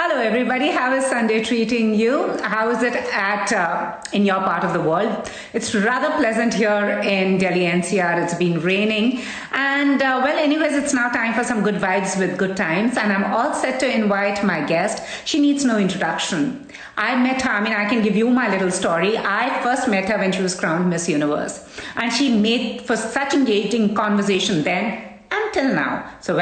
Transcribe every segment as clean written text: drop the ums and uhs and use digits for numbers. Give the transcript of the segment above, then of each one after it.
Hello, everybody. How is Sunday treating you? How is it at in your part of the world? It's rather pleasant here in Delhi NCR. It's been raining, and anyways, it's now time for some good vibes with good times. And I'm all set to invite my guest. She needs no introduction. I met her. I mean, I can give you my little story. I first met her when she was crowned Miss Universe, and she made for such engaging conversation then until now. So,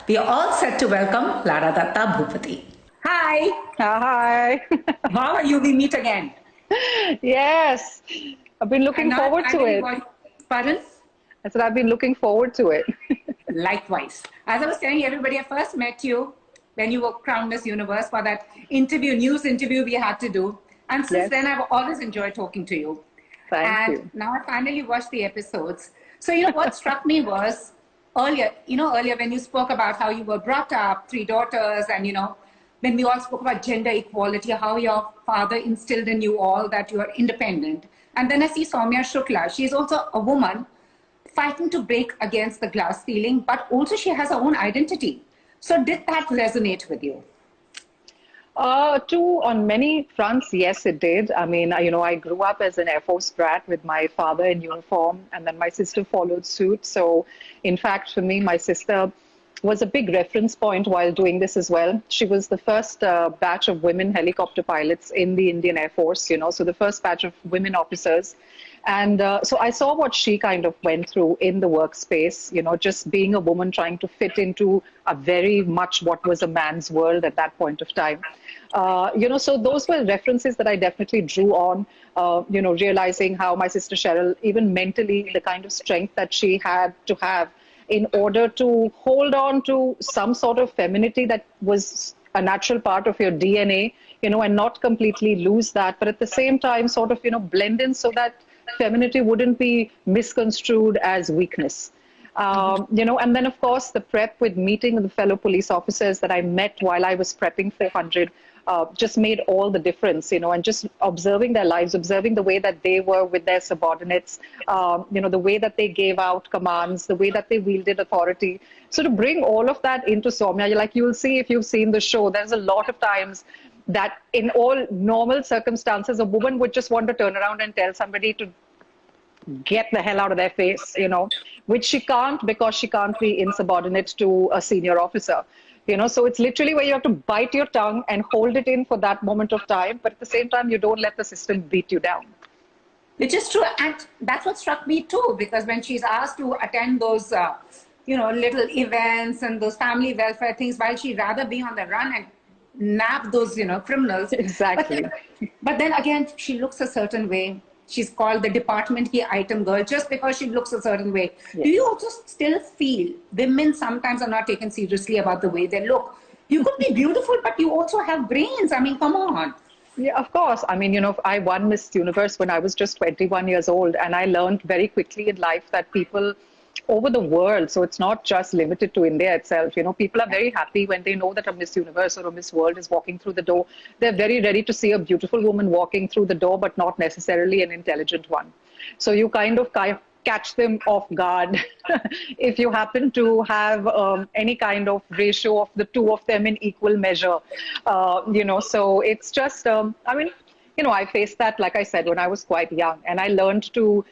we are all set to welcome Lara Dutta Bhupathi. Hi, Hi. how are you? We meet again. Yes, I've been I'm looking not forward to finally it. going. Pardon? I said I've been looking forward to it. Likewise. As I was telling everybody, I first met you when you were crowned Miss Universe for that interview, news interview we had to do. And since Yes, then, I've always enjoyed talking to you. thank And you. now I finally watched the episodes. So, what struck me was earlier when you spoke about how you were brought up, three daughters, and, when we all spoke about gender equality, how your father instilled in you all that you are independent. And then I see Saumya Shukla. She's also a woman fighting to break against the glass ceiling, but also she has her own identity. So did that resonate with you? On many fronts, yes, it did. I mean, I grew up as an Air Force brat with my father in uniform, and then my sister followed suit. So, in fact, for me, my sister was a big reference point while doing this as well. She was the first batch of women helicopter pilots in the Indian Air Force, so the first batch of women officers. And so I saw what she kind of went through in the workspace, just being a woman trying to fit into a very much what was a man's world at that point of time. So those were references that I definitely drew on, realizing how my sister Cheryl, even mentally, the kind of strength that she had to have in order to hold on to some sort of femininity that was a natural part of your DNA, and not completely lose that, but at the same time sort of, blend in so that femininity wouldn't be misconstrued as weakness. And then of course the prep with meeting the fellow police officers that I met while I was prepping 400 just made all the difference, and just observing their lives, observing the way that they were with their subordinates, the way that they gave out commands, the way that they wielded authority. So to bring all of that into Saumya, like you'll see if you've seen the show, there's a lot of times that in all normal circumstances, a woman would just want to turn around and tell somebody to get the hell out of their face, which she can't because she can't be insubordinate to a senior officer. So it's literally where you have to bite your tongue and hold it in for that moment of time, but at the same time, you don't let the system beat you down. Which is true. And that's what struck me too, because when she's asked to attend those, little events and those family welfare things, while she'd rather be on the run and nab those, criminals. Exactly. But then again, she looks a certain way. She's called the department key item girl just because she looks a certain way. Yes. Do you also still feel women sometimes are not taken seriously about the way they look? You could be beautiful, but you also have brains. I mean, come on. Yeah, of course. I mean, I won Miss Universe when I was just 21 years old, and I learned very quickly in life that people over the world, so it's not just limited to India itself, people are very happy when they know that a Miss Universe or a Miss World is walking through the door. They're very ready to see a beautiful woman walking through the door, but not necessarily an intelligent one. So you kind of catch them off guard if you happen to have any kind of ratio of the two of them in equal measure, so it's just, I faced that, like I said, when I was quite young, and I learned to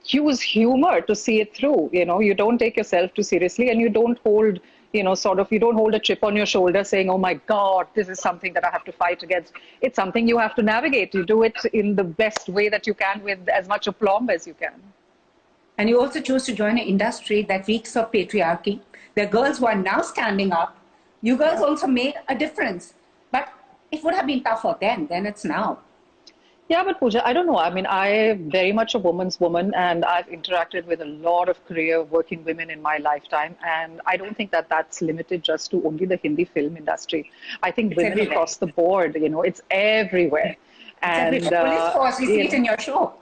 use humor to see it through. You don't take yourself too seriously, and you don't hold, you don't hold a chip on your shoulder saying, oh my God, this is something that I have to fight against. It's something you have to navigate. You do it in the best way that you can with as much aplomb as you can. And you also chose to join an industry that reeks of patriarchy. There are girls who are now standing up. You girls also made a difference. But it would have been tougher then than it's now. Yeah, but Pooja, I don't know. I mean, I'm very much a woman's woman, and I've interacted with a lot of career working women in my lifetime. And I don't think that that's limited just to only the Hindi film industry. I think It's women everywhere. across the board, it's everywhere. And It's everywhere. Police force, we see it in your show.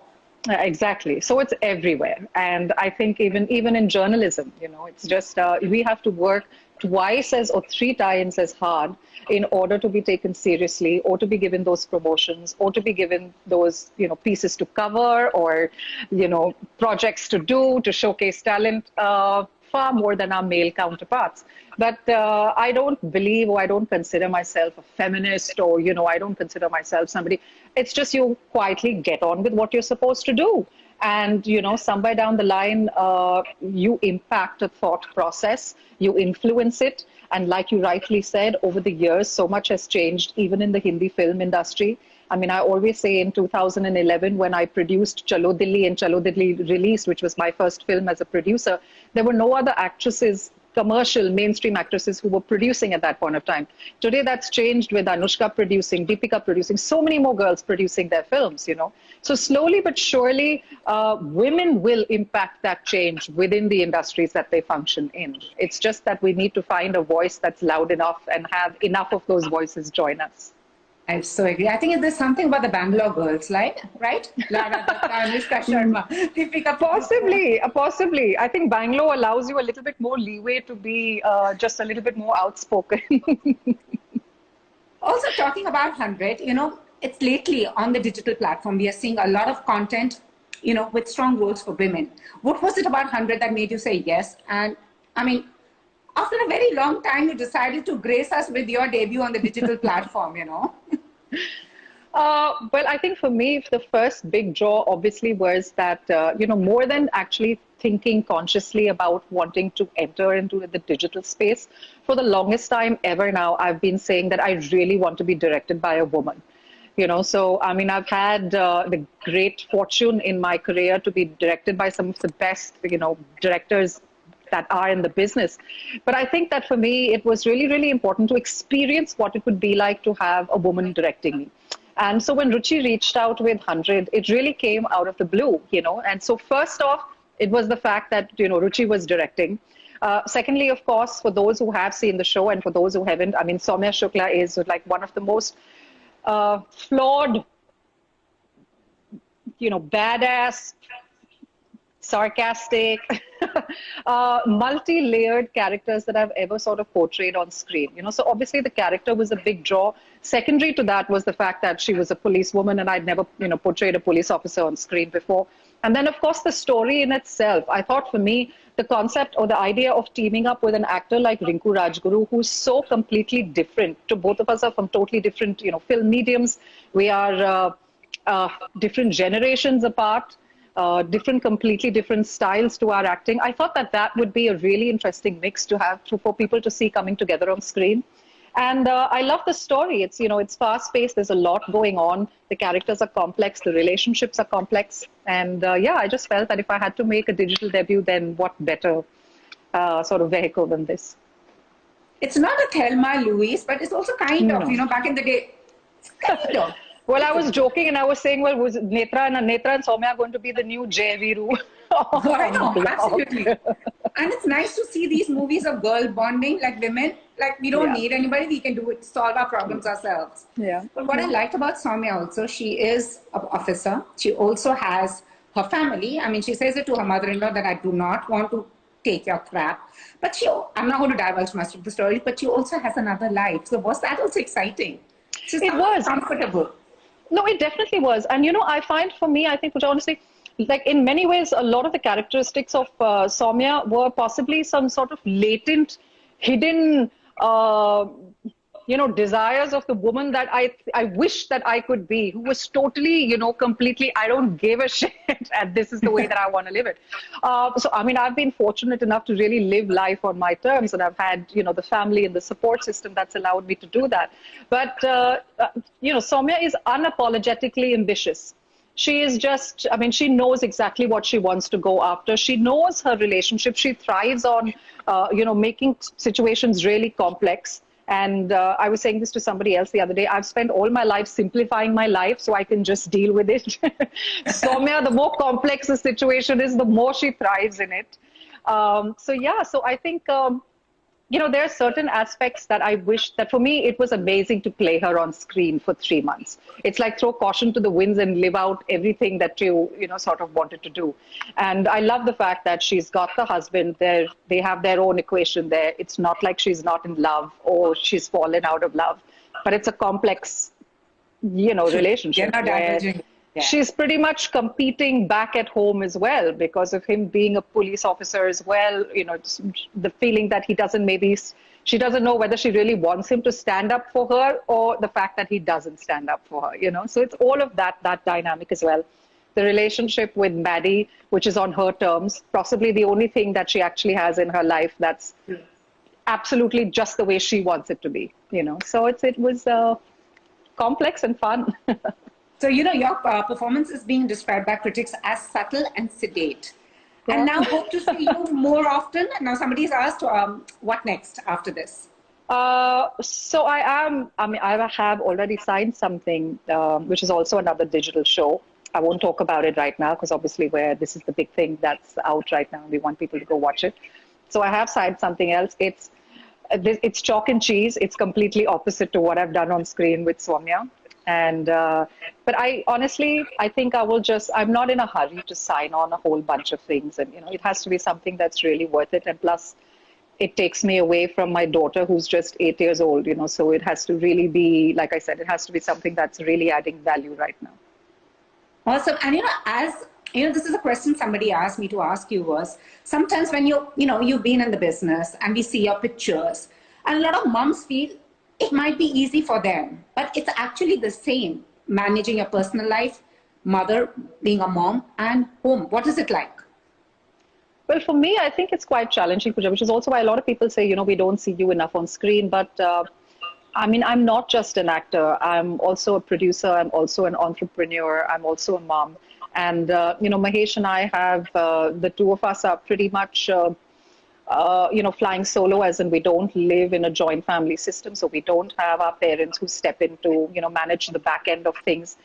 Exactly. So it's everywhere. And I think even in journalism, it's just we have to work twice as or three times as hard in order to be taken seriously, or to be given those promotions, or to be given those, pieces to cover, or, projects to do, to showcase talent. far more than our male counterparts. But I don't believe, or I don't consider myself a feminist, or, you know, I don't consider myself somebody. It's just you quietly get on with what you're supposed to do. And, you know, somewhere down the line, you impact a thought process, you influence it. And like you rightly said, over the years, so much has changed, even in the Hindi film industry. I mean, I always say in 2011, when I produced Chalo Dilli and Chalo Dilli released, which was my first film as a producer, there were no other actresses, commercial mainstream actresses, who were producing at that point of time. Today, that's changed with Anushka producing, Deepika producing, so many more girls producing their films, you know. So slowly but surely, women will impact that change within the industries that they function in. It's just that we need to find a voice that's loud enough and have enough of those voices join us. I so agree. I think there's something about the Bangalore girls, right? Lara Dutta, Anushka Sharma, Deepika. Possibly. I think Bangalore allows you a little bit more leeway to be just a little bit more outspoken. Also, talking about 100, you know, it's lately on the digital platform, we are seeing a lot of content, you know, with strong roles for women. What was it about 100 that made you say yes? And I mean, after a very long time, you decided to grace us with your debut on the digital platform, you know? Well, I think for me, the first big draw obviously was that, you know, more than actually thinking consciously about wanting to enter into the digital space, for the longest time ever now, I've been saying that I really want to be directed by a woman. You know, so, I mean, I've had the great fortune in my career to be directed by some of the best, you know, directors that are in the business. But I think that for me, it was really, really important to experience what it would be like to have a woman directing me. And so when Ruchi reached out with 100, it really came out of the blue, you know. And so first off, it was the fact that, you know, Ruchi was directing. Secondly, of course, for those who have seen the show and for those who haven't, I mean, Saumya Shukla is like one of the most flawed, you know, badass, sarcastic, multi-layered characters that I've ever sort of portrayed on screen. You know, so obviously the character was a big draw. Secondary to that was the fact that she was a policewoman, and I'd never, you know, portrayed a police officer on screen before. And then, of course, the story in itself. I thought for me, the concept or the idea of teaming up with an actor like Rinku Rajguru, who's so completely different. To both of us are from totally different, you know, film mediums. We are different generations apart. Completely different styles to our acting. I thought that that would be a really interesting mix to have for people to see coming together on screen. And I love the story. It's, you know, it's fast-paced. There's a lot going on. The characters are complex. The relationships are complex. And yeah, I just felt that if I had to make a digital debut, then what better sort of vehicle than this? It's not a Thelma Louise, but it's also kind of, you know, back in the day, kind of. Well, I was joking and I was saying, well, was Netra and Saumya going to be the new Jay Viru? I know, absolutely. And it's nice to see these movies of girl bonding, like women. Like, we don't need anybody, we can do it, solve our problems ourselves. Yeah. But what I liked about Saumya also, she is an officer. She also has her family. I mean, she says it to her mother-in-law that I do not want to take your crap. But I'm not going to divulge much of the story, but she also has another life. So was that also exciting? It was comfortable. No, it definitely was. And, you know, I find for me, I think, which honestly, like in many ways, a lot of the characteristics of Saumya were possibly some sort of latent, hidden, you know, desires of the woman that I wish that I could be, who was totally, you know, completely, I don't give a shit, and this is the way that I want to live it. So, I mean, I've been fortunate enough to really live life on my terms, and I've had, you know, the family and the support system that's allowed me to do that. But, you know, Saumya is unapologetically ambitious. She is just, I mean, she knows exactly what she wants to go after. She knows her relationship. She thrives on, you know, making situations really complex. And I was saying this to somebody else the other day. I've spent all my life simplifying my life so I can just deal with it. Saumya, the more complex the situation is, the more she thrives in it. So yeah, so I think, you know, there are certain aspects that I wish that for me, it was amazing to play her on screen for 3 months. It's like throw caution to the winds and live out everything that you know, sort of wanted to do. And I love the fact that she's got the husband there. They have their own equation there. It's not like she's not in love or she's fallen out of love, but it's a complex, you know, relationship. They're not diverging. she's pretty much competing back at home as well because of him being a police officer as well. You know, the feeling that he doesn't maybe, she doesn't know whether she really wants him to stand up for her or the fact that he doesn't stand up for her, you know. So it's all of that dynamic as well. The relationship with Maddie, which is on her terms, possibly the only thing that she actually has in her life that's absolutely just the way she wants it to be, you know. So it was complex and fun. So, you know, your performance is being described by critics as subtle and sedate. Yeah. And now hope to see you more often. And now somebody's asked, what next after this? So I have already signed something, which is also another digital show. I won't talk about it right now because obviously this is the big thing that's out right now. We want people to go watch it. So I have signed something else. It's chalk and cheese. It's completely opposite to what I've done on screen with Saumya. And but I honestly, I think I'm not in a hurry to sign on a whole bunch of things, and you know, it has to be something that's really worth it. And plus, it takes me away from my daughter, who's just 8 years old. You know, so it has to really be, like I said, it has to be something that's really adding value right now. Awesome. And you know, this is a question somebody asked me to ask you was, sometimes when you've been in the business and we see your pictures, and a lot of moms feel it might be easy for them, but it's actually the same, managing your personal life, mother, being a mom, and home. What is it like? Well, for me, I think it's quite challenging, Pooja, which is also why a lot of people say, you know, we don't see you enough on screen. But I mean, I'm not just an actor. I'm also a producer. I'm also an entrepreneur. I'm also a mom. And, you know, Mahesh and I have, the two of us are pretty much, you know, flying solo, as in we don't live in a joint family system. So we don't have our parents who step in to, you know, manage the back end of things.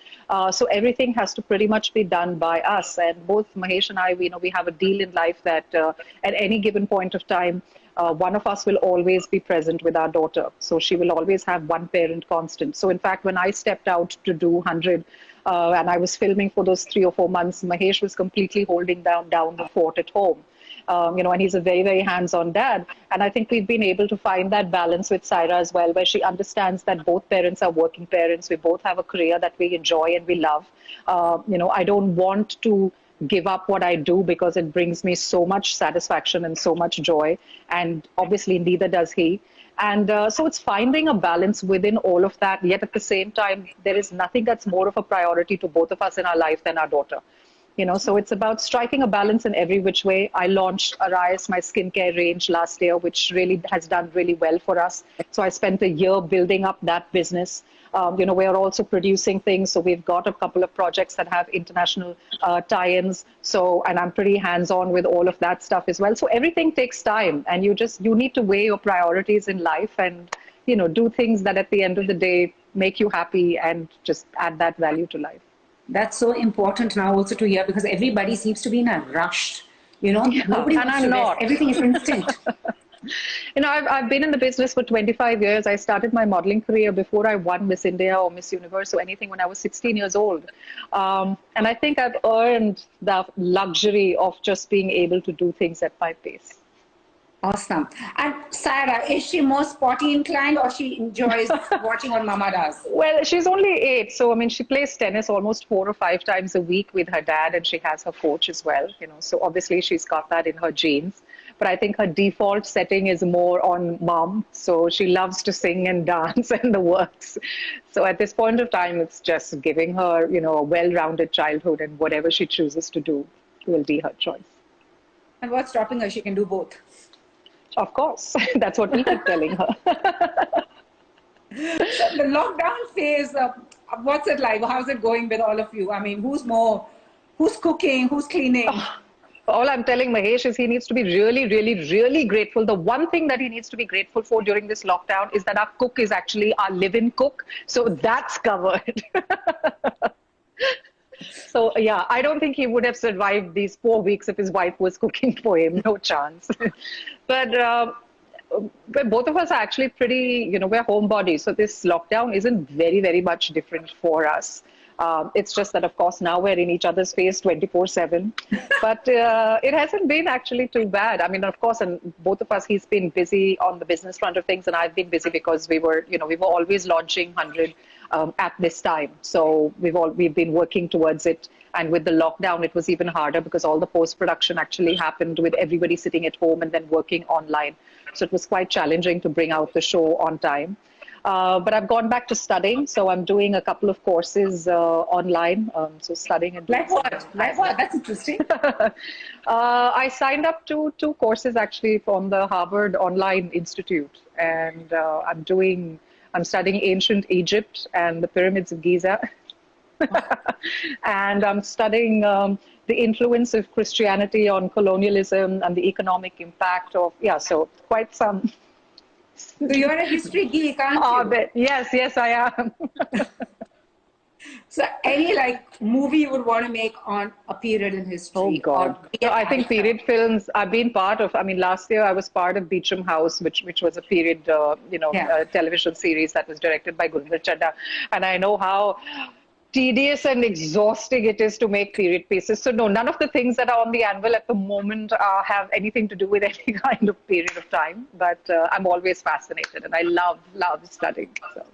So everything has to pretty much be done by us. And both Mahesh and I, we have a deal in life that at any given point of time, one of us will always be present with our daughter. So she will always have one parent constant. So in fact, when I stepped out to do 100, and I was filming for those 3 or 4 months, Mahesh was completely holding down the fort at home. You know, and he's a very, very hands-on dad. And I think we've been able to find that balance with Saira as well, where she understands that both parents are working parents. We both have a career that we enjoy and we love. You know, I don't want to give up what I do because it brings me so much satisfaction and so much joy. And obviously neither does he. And so it's finding a balance within all of that. Yet at the same time, there is nothing that's more of a priority to both of us in our life than our daughter. You know, so it's about striking a balance in every which way. I launched Arise, my skincare range last year, which really has done really well for us. So I spent a year building up that business. You know, we are also producing things. So we've got a couple of projects that have international tie-ins. So, and I'm pretty hands-on with all of that stuff as well. So everything takes time, and you need to weigh your priorities in life and, you know, do things that at the end of the day make you happy and just add that value to life. That's so important now also to hear, because everybody seems to be in a rush. You know, nobody wants to rest. Everything is instant. You know, I've been in the business for 25 years. I started my modeling career before I won Miss India or Miss Universe or anything when I was 16 years old. And I think I've earned the luxury of just being able to do things at my pace. Awesome. And Saira, is she more sporty inclined, or she enjoys watching what Mama does? Well, she's only 8. So, I mean, she plays tennis almost 4 or 5 times a week with her dad, and she has her coach as well. You know, so obviously she's got that in her genes. But I think her default setting is more on mom. So she loves to sing and dance and the works. So at this point of time, it's just giving her, you know, a well-rounded childhood, and whatever she chooses to do will be her choice. And what's stopping her? She can do both. Of course. That's what we keep telling her. So the lockdown phase, what's it like? How's it going with all of you? I mean, who's cooking? Who's cleaning? All I'm telling Mahesh is he needs to be really, really, really grateful. The one thing that he needs to be grateful for during this lockdown is that our cook is actually our live-in cook. So that's covered. So, yeah, I don't think he would have survived these 4 weeks if his wife was cooking for him. No chance. But both of us are actually pretty, you know, we're homebodies. So this lockdown isn't very, very much different for us. It's just that, of course, now we're in each other's face 24/7. But it hasn't been actually too bad. I mean, of course, and both of us, he's been busy on the business front of things, and I've been busy because we were always launching 100. at this time. So we've been working towards it. And with the lockdown, it was even harder because all the post-production actually happened with everybody sitting at home and then working online. So it was quite challenging to bring out the show on time. But I've gone back to studying, so I'm doing a couple of courses online. So studying and like what? Like what? That's interesting. I signed up to 2 courses actually from the Harvard Online Institute, and I'm studying ancient Egypt and the pyramids of Giza, and I'm studying the influence of Christianity on colonialism and the economic impact of so quite some. So you're a history geek, aren't you? Yes, I am. So any like movie you would want to make on a period in history? Oh God! So I think period films. I've been part of. I mean, last year I was part of Beecham House, which was a period, television series that was directed by Gurinder Chadha, and I know how tedious and exhausting it is to make period pieces. So no, none of the things that are on the anvil at the moment have anything to do with any kind of period of time. But I'm always fascinated, and I love studying. So.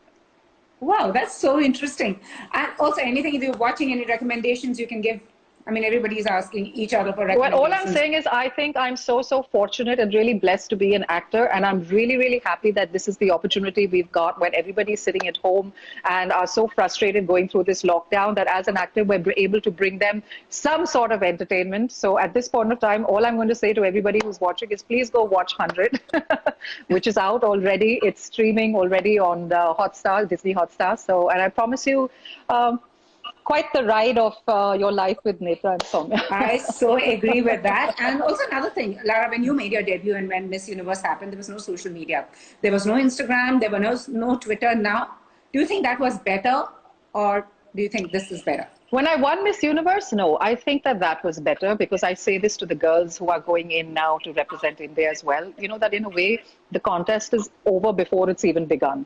Wow, that's so interesting. And also, anything, if you're watching, any recommendations you can give? I mean, everybody's asking each other for recommendations. Well, all I'm saying is I think I'm so fortunate and really blessed to be an actor. And I'm really happy that this is the opportunity we've got when everybody's sitting at home and are so frustrated going through this lockdown that as an actor, we're able to bring them some sort of entertainment. So at this point of time, all I'm going to say to everybody who's watching is please go watch 100, which is out already. It's streaming already on the Hotstar, Disney Hotstar. So, and I promise you, quite the ride of your life with Netra and Saumya. I so agree with that. And also another thing, Lara, when you made your debut and when Miss Universe happened, there was no social media. There was no Instagram, there was no Twitter. Now, do you think that was better or do you think this is better? When I won Miss Universe, no, I think that was better because I say this to the girls who are going in now to represent India as well. You know that in a way, the contest is over before it's even begun.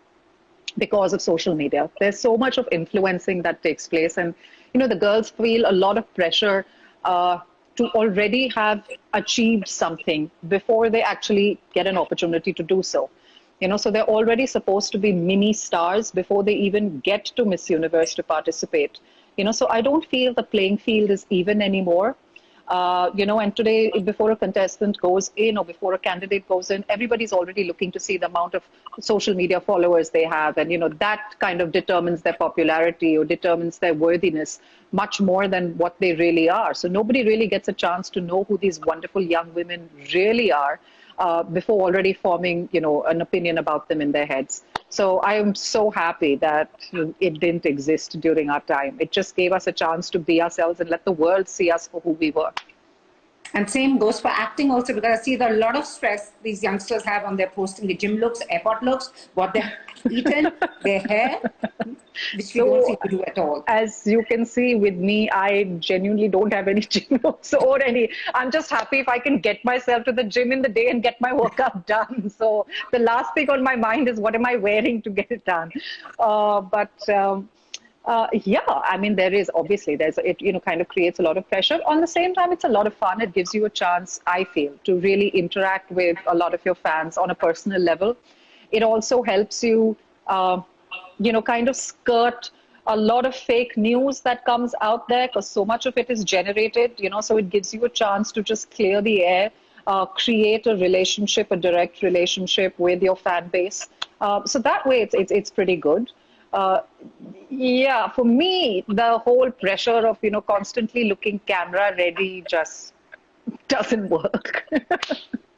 Because of social media. There's so much of influencing that takes place. And, the girls feel a lot of pressure to already have achieved something before they actually get an opportunity to do so. So they're already supposed to be mini stars before they even get to Miss Universe to participate. So I don't feel the playing field is even anymore. And today, before a contestant goes in or before a candidate goes in, everybody's already looking to see the amount of social media followers they have. And, that kind of determines their popularity or determines their worthiness much more than what they really are. So nobody really gets a chance to know who these wonderful young women really are before already forming, an opinion about them in their heads. So I am so happy that it didn't exist during our time. It just gave us a chance to be ourselves and let the world see us for who we were. And same goes for acting also, because I see that a lot of stress these youngsters have on their posting, the gym looks, airport looks, what they've eaten, their hair, which we don't seem to do at all. As you can see with me, I genuinely don't have any gym looks or any. I'm just happy if I can get myself to the gym in the day and get my workout done. So the last thing on my mind is what am I wearing to get it done? I mean, it kind of creates a lot of pressure. On the same time, it's a lot of fun. It gives you a chance, I feel, to really interact with a lot of your fans on a personal level. It also helps you, kind of skirt a lot of fake news that comes out there because so much of it is generated, so it gives you a chance to just clear the air, create a relationship, a direct relationship with your fan base. So that way, it's pretty good. For me, the whole pressure of, constantly looking camera ready just doesn't work.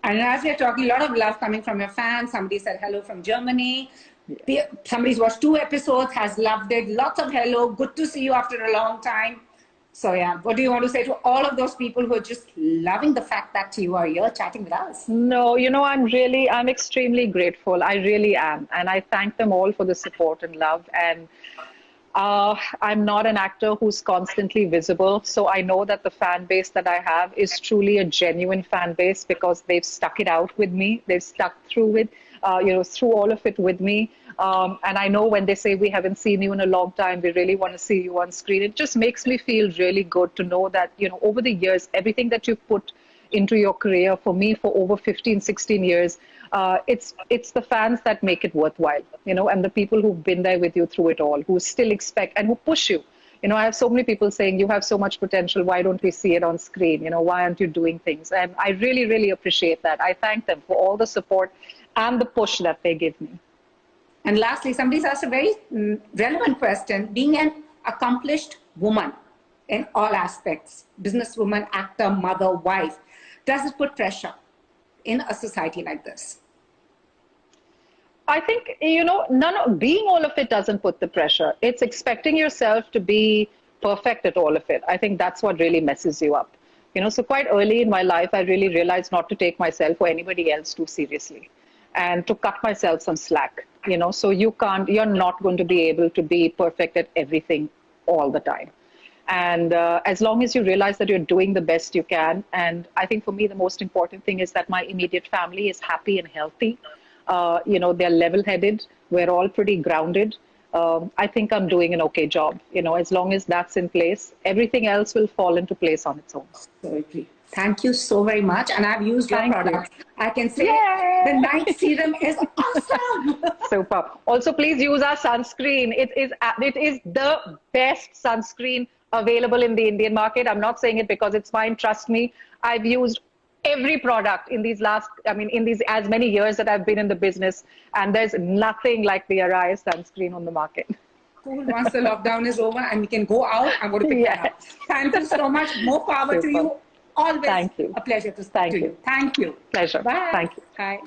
And as we're talking, a lot of love coming from your fans. Somebody said hello from Germany. Yeah. Somebody's watched 2 episodes, has loved it. Lots of hello. Good to see you after a long time. So yeah, what do you want to say to all of those people who are just loving the fact that you are here chatting with us? No, I'm extremely grateful. I really am. And I thank them all for the support and love. And I'm not an actor who's constantly visible. So I know that the fan base that I have is truly a genuine fan base because they've stuck it out with me. They've stuck through it, through all of it with me. And I know when they say we haven't seen you in a long time, we really want to see you on screen. It just makes me feel really good to know that, over the years, everything that you've put into your career, for me, for over 15, 16 years, it's the fans that make it worthwhile, and the people who've been there with you through it all, who still expect and who push you. I have so many people saying, you have so much potential. Why don't we see it on screen? Why aren't you doing things? And I really, really appreciate that. I thank them for all the support and the push that they give me. And lastly, somebody's asked a very relevant question. Being an accomplished woman in all aspects, businesswoman, actor, mother, wife, does it put pressure in a society like this? I think, being all of it doesn't put the pressure. It's expecting yourself to be perfect at all of it. I think that's what really messes you up. So quite early in my life, I really realized not to take myself or anybody else too seriously and to cut myself some slack, so you're not going to be able to be perfect at everything all the time. And as long as you realize that you're doing the best you can, and I think for me, the most important thing is that my immediate family is happy and healthy. They're level-headed. We're all pretty grounded. I think I'm doing an okay job. As long as that's in place, everything else will fall into place on its own. So agree. Thank you so very much. And I've used your product. I can say the night serum is awesome. Super. Also, please use our sunscreen. It is the best sunscreen available in the Indian market. I'm not saying it because it's mine. Trust me. I've used every product in these as many years that I've been in the business, and there's nothing like the Arise sunscreen on the market. Cool. Once the lockdown is over and we can go out, I'm going to pick that up. Thank you so much. More power to you. Always Thank you. A pleasure to speak to you. Thank you. Pleasure. Bye. Thank you. Bye.